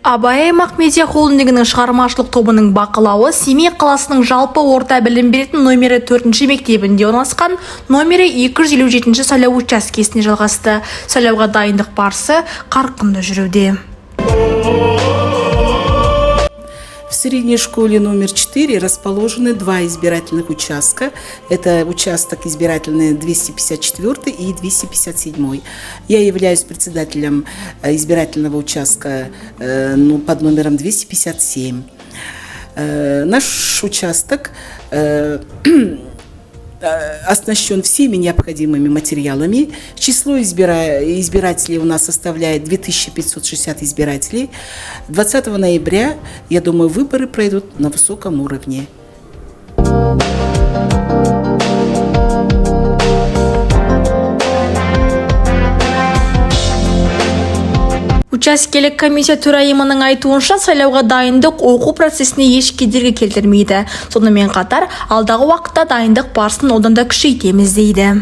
Абай аймақ медиа холдингінің шығармашылық тобының бақылауы Семей қаласының жалпы орта білім беретін номері 4-ші мектебінде орналасқан номері 257-ші сайлау учаскесіне жалғасты. Сайлауға дайындық барысы қарқынды жүруде. В средней школе номер 4 расположены два избирательных участка. Это участок избирательный 254 и 257. Я являюсь председателем избирательного участка под номером 257. Наш участок оснащен всеми необходимыми материалами. Число избирателей у нас составляет 2560 избирателей. 20 ноября, я думаю, выборы пройдут на высоком уровне. Учаскелік комиссия төрайымының айтуынша сайлауға дайындық оқу процесіне еш кедергі келтірмейді. Сонымен қатар, алдағы уақытта дайындық барысын одан да күшейтеміз дейді.